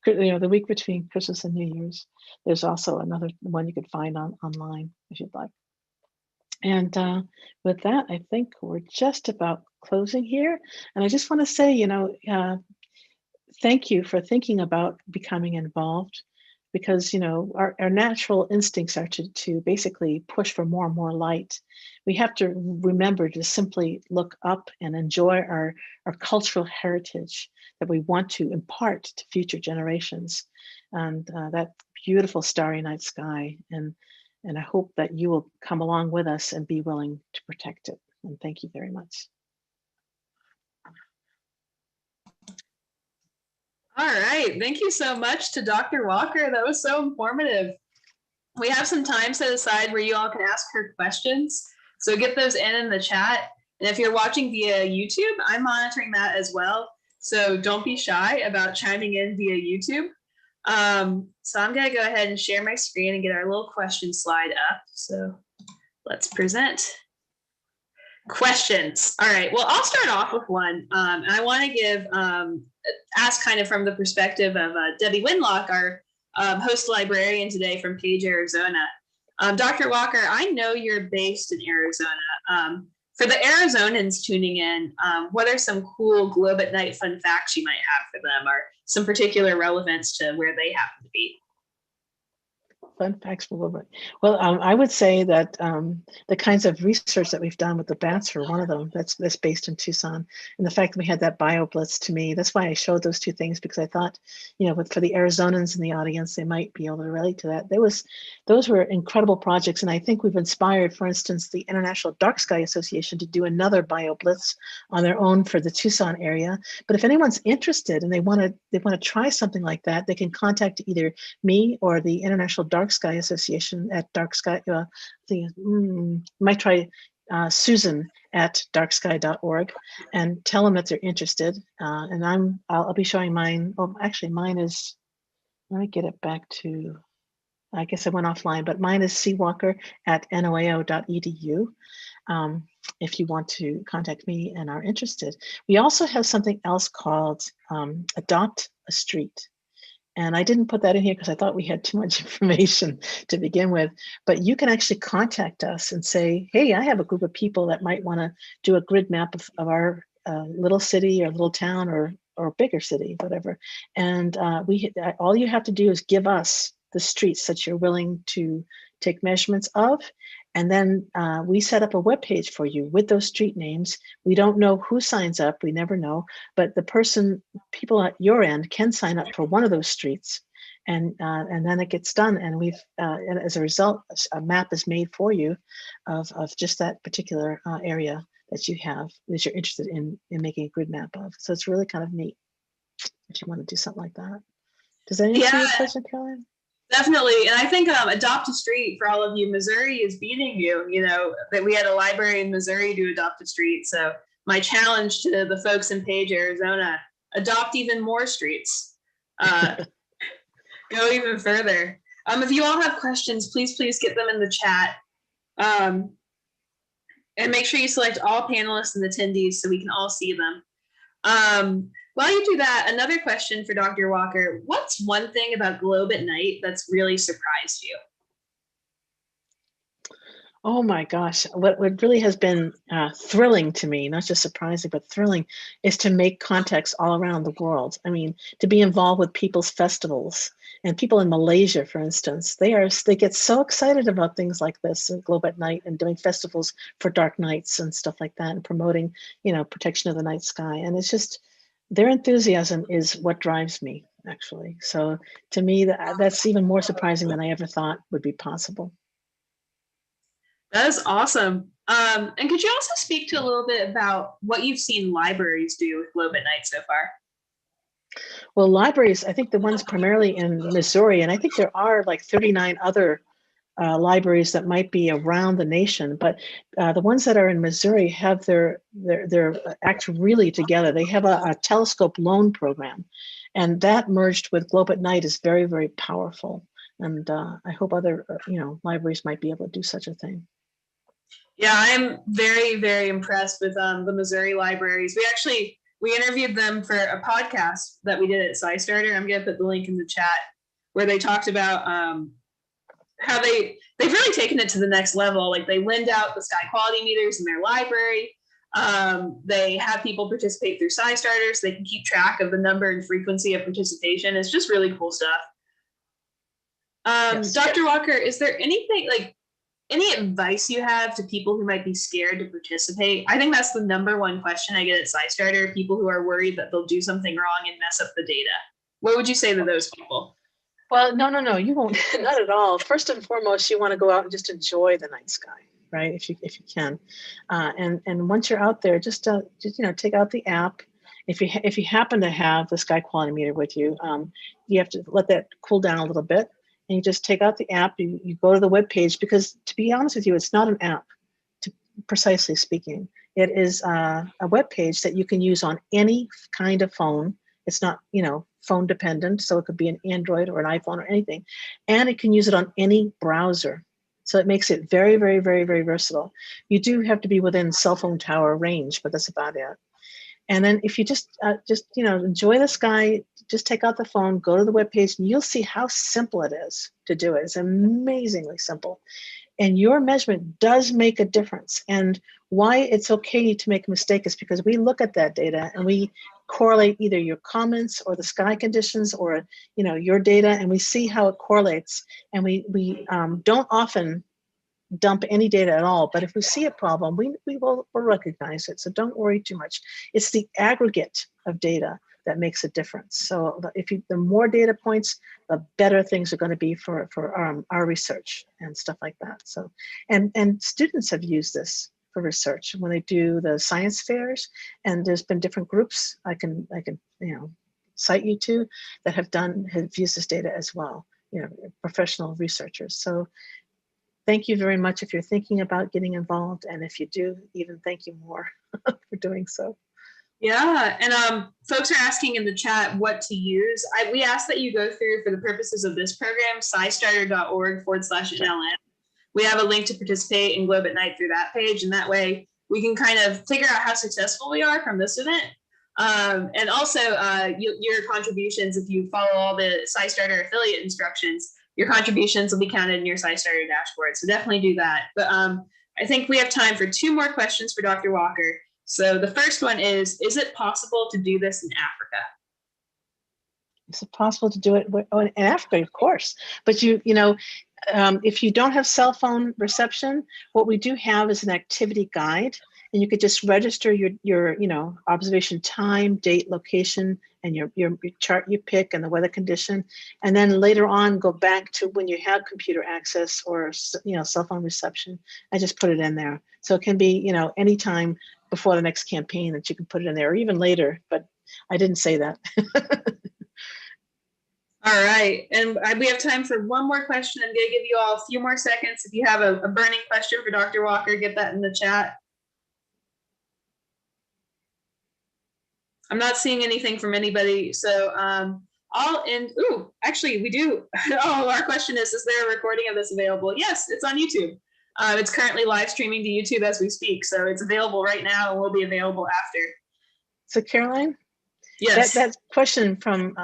[SPEAKER 4] The week between Christmas and New Year's. There's also another one you could find online if you'd like. And with that, I think we're just about closing here. And I just want to say, thank you for thinking about becoming involved, because, our natural instincts are to basically push for more and more light. We have to remember to simply look up and enjoy our cultural heritage that we want to impart to future generations, and that beautiful starry night sky. And I hope that you will come along with us and be willing to protect it. And thank you very much.
[SPEAKER 1] All right. Thank you so much to Dr. Walker. That was so informative. We have some time set aside where you all can ask her questions. So get those in the chat. And if you're watching via YouTube, I'm monitoring that as well. So don't be shy about chiming in via YouTube. So I'm going to go ahead and share my screen and get our little question slide up. So let's present questions. All right. Well, I'll start off with one. And I want to ask kind of from the perspective of Debbie Winlock, our host librarian today from Page, Arizona. Dr. Walker, I know you're based in Arizona. For the Arizonans tuning in, what are some cool Globe at Night fun facts you might have for them, or some particular relevance to where they happen to be?
[SPEAKER 4] Fun facts for Globe. Well, I would say that the kinds of research that we've done with the bats are one of them that's based in Tucson. And the fact that we had that bio blitz, to me, that's why I showed those 2 things, because I thought, for the Arizonans in the audience, they might be able to relate to that. Those were incredible projects. And I think we've inspired, for instance, the International Dark Sky Association to do another bio blitz on their own for the Tucson area. But if anyone's interested and they want to try something like that, they can contact either me or the International Dark Sky Association at Dark Sky. Might try Susan at darksky.org and tell them that they're interested. And I'll be showing mine. Oh, actually, mine is. Let me get it back to. I guess I went offline, but mine is cwalker@noao.edu. If you want to contact me and are interested, we also have something else called Adopt a Street. And I didn't put that in here because I thought we had too much information to begin with, but you can actually contact us and say, hey, I have a group of people that might want to do a grid map of our little city or little town or bigger city, whatever. And all you have to do is give us the streets that you're willing to take measurements of. And then we set up a web page for you with those street names. We don't know who signs up. We never know. But people at your end can sign up for one of those streets. And then it gets done. And and as a result, a map is made for you of just that particular area that you're interested in making a grid map of. So it's really kind of neat. if you want to do something like that. Does that answer
[SPEAKER 1] Yeah,
[SPEAKER 4] your question, Caroline?
[SPEAKER 1] definitely. And I think Adopt a Street, for all of you, Missouri is beating you. You know, that we had a library in Missouri do Adopt a Street. So my challenge to the folks in Page, Arizona, adopt even more streets. Go even further. If you all have questions, please get them in the chat. And make sure you select all panelists and attendees so we can all see them. While you do that, another question for Dr. Walker. What's one thing about Globe at Night that's really surprised you?
[SPEAKER 4] Oh my gosh, what really has been thrilling to me, not just surprising, but thrilling, is to make contacts all around the world. I mean, to be involved with people's festivals, and people in Malaysia, for instance, they get so excited about things like this, Globe at Night, and doing festivals for dark nights and stuff like that, and promoting, protection of the night sky. And it's just, their enthusiasm is what drives me, actually. So to me, that's even more surprising than I ever thought would be possible.
[SPEAKER 1] That is awesome. And could you also speak to a little bit about what you've seen libraries do with Globe at Night so far?
[SPEAKER 4] Well, libraries, I think the ones primarily in Missouri, and I think there are like 39 other libraries that might be around the nation, but the ones that are in Missouri have their act really together. They have a telescope loan program, and that merged with Globe at Night is very, very powerful. And I hope other libraries might be able to do such a thing.
[SPEAKER 1] Yeah, I'm very, very impressed with the Missouri libraries. We interviewed them for a podcast that we did at SciStarter. I'm going to put the link in the chat, where they talked about how they've really taken it to the next level. Like, they lend out the sky quality meters in their library. They have people participate through SciStarter so they can keep track of the number and frequency of participation. It's just really cool stuff. Yes. Dr. Walker, is there anything, like, any advice you have to people who might be scared to participate? I think that's the number one question I get at SciStarter, people who are worried that they'll do something wrong and mess up the data. What would you say to those people?
[SPEAKER 4] Well, no, you won't, not at all. First and foremost, you want to go out and just enjoy the night sky, right? If you can, and once you're out there, just take out the app. If you happen to have the sky quality meter with you, you have to let that cool down a little bit. And you just take out the app, you go to the web page, because to be honest with you, it's not an app, precisely speaking. It is a web page that you can use on any kind of phone. It's not, phone dependent, so it could be an Android or an iPhone or anything. And it can use it on any browser. So it makes it very, very, very, very versatile. You do have to be within cell phone tower range, but that's about it. And then if you just enjoy the sky, just take out the phone, go to the webpage, and you'll see how simple it is to do it. It's amazingly simple. And your measurement does make a difference. And why it's okay to make a mistake is because we look at that data and we correlate either your comments or the sky conditions or your data, and we see how it correlates. And we don't often dump any data at all, but if we see a problem, we'll recognize it. So don't worry too much. It's the aggregate of data that makes a difference. So the more data points, the better things are going to be for our research and stuff like that. So and students have used this for research when they do the science fairs, and there's been different groups I can cite you to that have used this data as well. Professional researchers. So thank you very much if you're thinking about getting involved, and if you do, even thank you more for doing so.
[SPEAKER 1] Yeah, and folks are asking in the chat what to use. We ask that you go through, for the purposes of this program, scistarter.org/NLN. We have a link to participate in Globe at Night through that page, and that way we can kind of figure out how successful we are from this event. And also your contributions, if you follow all the SciStarter affiliate instructions, your contributions will be counted in your SciStarter dashboard. So definitely do that. But I think we have time for 2 more questions for Dr. Walker. So the first one is it possible to do this in Africa?
[SPEAKER 4] Is it possible to do it in Africa? Of course. But if you don't have cell phone reception, what we do have is an activity guide, and you could just register your observation time, date, location, and your chart you pick and the weather condition, and then later on go back to when you have computer access or cell phone reception. I just put it in there, so it can be anytime before the next campaign that you can put it in there, or even later. But I didn't say that.
[SPEAKER 1] All right, and we have time for one more question. I'm going to give you all a few more seconds. If you have a burning question for Dr. Walker, get that in the chat. I'm not seeing anything from anybody, so I'll end. Ooh, actually, we do. Oh, our question is there a recording of this available? Yes, it's on YouTube. It's currently live streaming to YouTube as we speak, so it's available right now and will be available after.
[SPEAKER 4] So Caroline?
[SPEAKER 1] Yes.
[SPEAKER 4] That question from,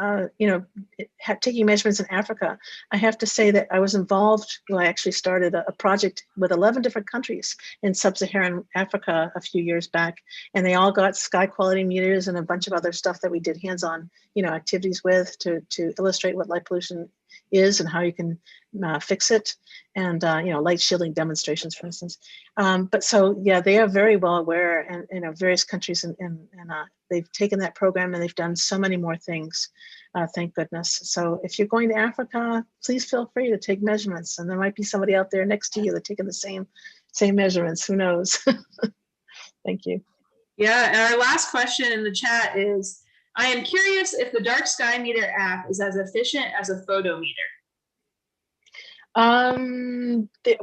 [SPEAKER 4] taking measurements in Africa, I have to say that I was involved, I actually started a project with 11 different countries in sub-Saharan Africa a few years back, and they all got sky quality meters and a bunch of other stuff that we did hands-on, activities with to illustrate what light pollution is and how you can fix it, and light shielding demonstrations, for instance. But so yeah, they are very well aware, and various countries, and they've taken that program and they've done so many more things, thank goodness. So if you're going to Africa, please feel free to take measurements, and there might be somebody out there next to you that's taking the same measurements. Who knows? Thank you.
[SPEAKER 1] Yeah, and our last question in the chat is, I am curious if the Dark Sky Meter app is as efficient as a photometer.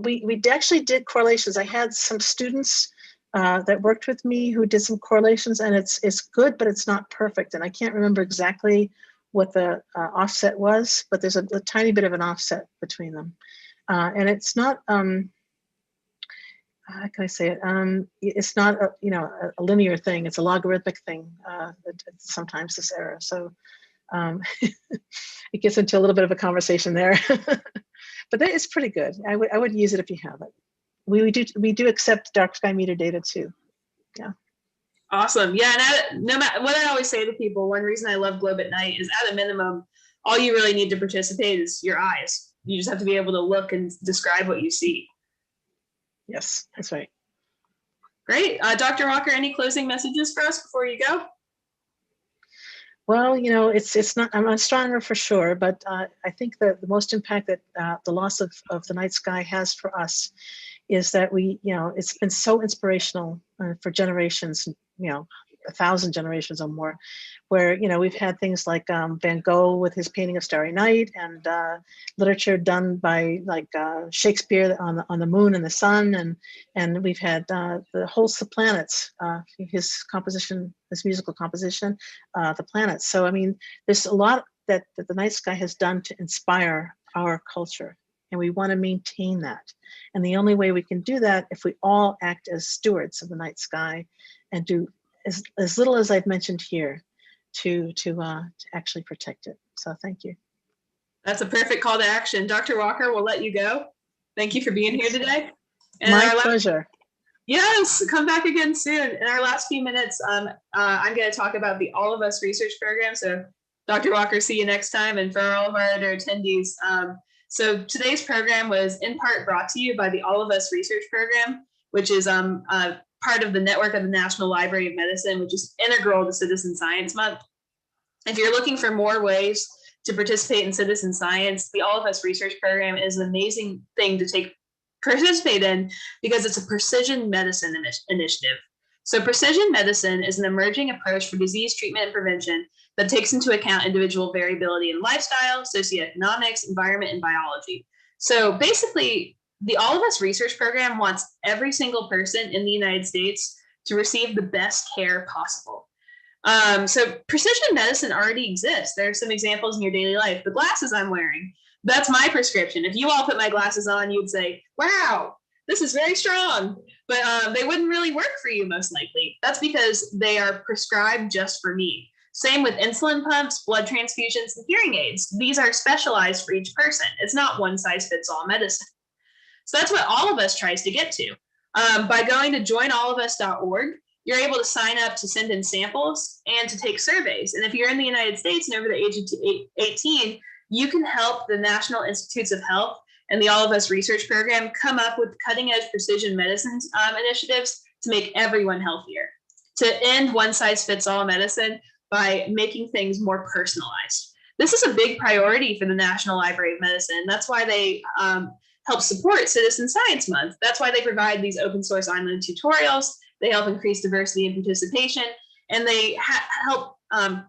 [SPEAKER 4] We actually did correlations. I had some students that worked with me who did some correlations, and it's good, but it's not perfect. And I can't remember exactly what the offset was, but there's a tiny bit of an offset between them. And it's not, how can I say it? It's not a linear thing. It's a logarithmic thing. Sometimes this error. So it gets into a little bit of a conversation there. But that is pretty good. I would use it if you have it. We do accept Dark Sky Meter data too. Yeah.
[SPEAKER 1] Awesome. Yeah, and no matter what I always say to people, one reason I love Globe at Night is, at a minimum, all you really need to participate is your eyes. You just have to be able to look and describe what you see.
[SPEAKER 4] Yes, that's right.
[SPEAKER 1] Great. Dr. Walker, any closing messages for us before you go?
[SPEAKER 4] Well, it's not, I'm an astronomer for sure, but I think that the most impact that the loss of the night sky has for us is that it's been so inspirational for generations, 1,000 generations or more, where, we've had things like Van Gogh with his painting of Starry Night, and literature done by Shakespeare on the moon and the sun, and we've had the Holes of Planets, his musical composition, the planets. So I mean, there's a lot that the night sky has done to inspire our culture, and we want to maintain that. And the only way we can do that if we all act as stewards of the night sky and do as little as I've mentioned here to actually protect it. So thank you.
[SPEAKER 1] That's a perfect call to action. Dr. Walker, we'll let you go. Thank you for being here today. And
[SPEAKER 4] my pleasure.
[SPEAKER 1] Yes, come back again soon. In our last few minutes, I'm going to talk about the All of Us research program. So Dr. Walker, see you next time. And for all of our other attendees, so today's program was in part brought to you by the All of Us research program, which is part of the network of the National Library of Medicine, which is integral to Citizen Science Month. If you're looking for more ways to participate in citizen science, the All of Us research program is an amazing thing to participate in, because it's a precision medicine initiative. So precision medicine is an emerging approach for disease treatment and prevention that takes into account individual variability in lifestyle, socioeconomics, environment, and biology. So basically, the All of Us research program wants every single person in the United States to receive the best care possible. So precision medicine already exists. There are some examples in your daily life. The glasses I'm wearing, that's my prescription. If you all put my glasses on, you'd say, wow, this is very strong. But they wouldn't really work for you, most likely. That's because they are prescribed just for me. Same with insulin pumps, blood transfusions, and hearing aids. These are specialized for each person. It's not one size fits all medicine. So that's what All of Us tries to get to. By going to joinallofus.org, you're able to sign up to send in samples and to take surveys. And if you're in the United States and over the age of 18, you can help the National Institutes of Health and the All of Us research program come up with cutting edge precision medicine initiatives to make everyone healthier, to end one size fits all medicine by making things more personalized. This is a big priority for the National Library of Medicine. That's why they help support Citizen Science Month. That's why they provide these open source online tutorials. They help increase diversity and participation, and they help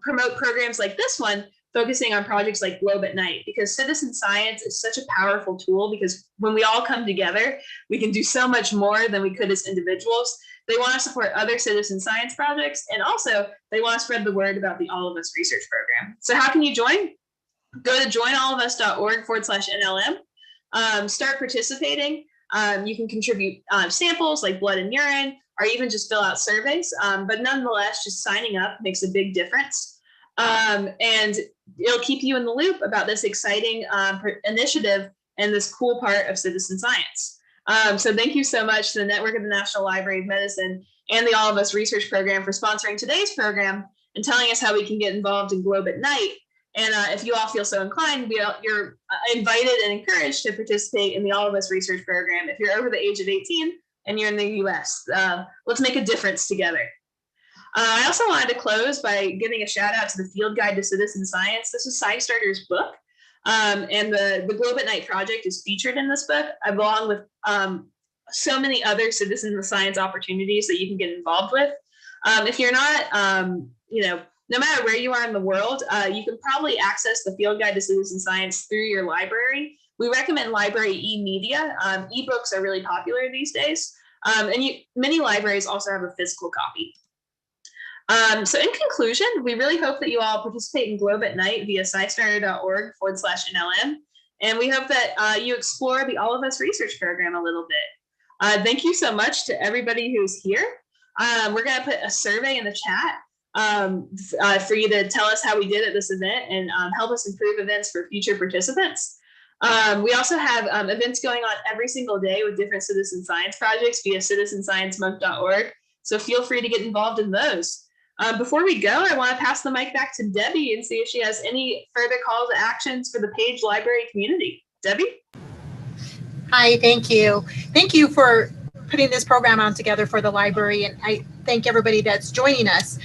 [SPEAKER 1] promote programs like this one, focusing on projects like Globe at Night, because citizen science is such a powerful tool, because when we all come together, we can do so much more than we could as individuals. They want to support other citizen science projects, and also they want to spread the word about the All of Us research program. So how can you join? Go to joinallofus.org/NLM. Start participating. You can contribute samples like blood and urine, or even just fill out surveys. But nonetheless, just signing up makes a big difference. And it'll keep you in the loop about this exciting initiative and this cool part of citizen science. So thank you so much to the Network of the National Library of Medicine and the All of Us Research Program for sponsoring today's program and telling us how we can get involved in Globe at Night. And if you all feel so inclined, you're invited and encouraged to participate in the All of Us Research Program if you're over the age of 18 and you're in the US. Let's make a difference together. I also wanted to close by giving a shout out to the Field Guide to Citizen Science. This is SciStarter's book, and the Globe at Night project is featured in this book, along with so many other citizen science opportunities that you can get involved with. If you're not, no matter where you are in the world, you can probably access the Field Guide to Citizen Science through your library. We recommend library e-media. Ebooks are really popular these days. And many libraries also have a physical copy. So in conclusion, we really hope that you all participate in Globe at Night via scistarter.org/NLM. And we hope that you explore the All of Us research program a little bit. Thank you so much to everybody who's here. We're going to put a survey in the chat for you to tell us how we did at this event and help us improve events for future participants. We also have events going on every single day with different citizen science projects via citizensciencemonth.org. So feel free to get involved in those. Before we go, I want to pass the mic back to Debbie and see if she has any further call to actions for the Page Library community. Debbie?
[SPEAKER 3] Hi, thank you. Thank you for putting this program on together for the library, and I thank everybody that's joining us.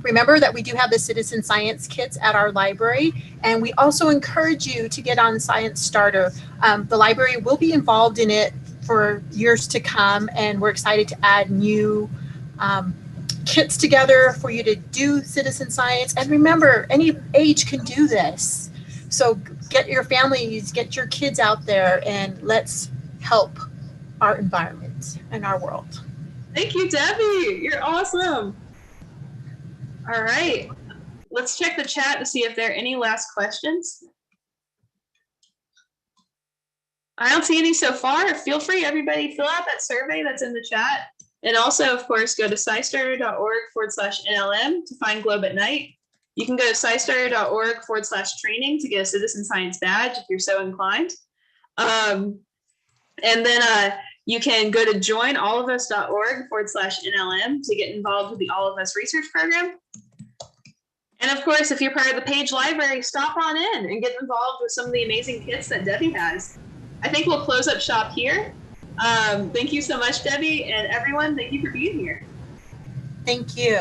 [SPEAKER 3] Remember that we do have the citizen science kits at our library, and we also encourage you to get on Science Starter. The library will be involved in it for years to come, and we're excited to add new kits together for you to do citizen science. And remember, any age can do this. So get your families, get your kids out there, and let's help our environment and our world.
[SPEAKER 1] Thank you, Debbie. You're awesome. All right. Let's check the chat to see if there are any last questions. I don't see any so far. Feel free, everybody, fill out that survey that's in the chat. And also, of course, go to scistarter.org/NLM to find Globe at Night. You can go to scistarter.org/training to get a citizen science badge if you're so inclined. And then you can go to joinallofus.org/NLM to get involved with the All of Us research program. And of course, if you're part of the Page Library, stop on in and get involved with some of the amazing kits that Debbie has. I think we'll close up shop here. Thank you so much, Debbie, and everyone, thank you for being here.
[SPEAKER 3] Thank you.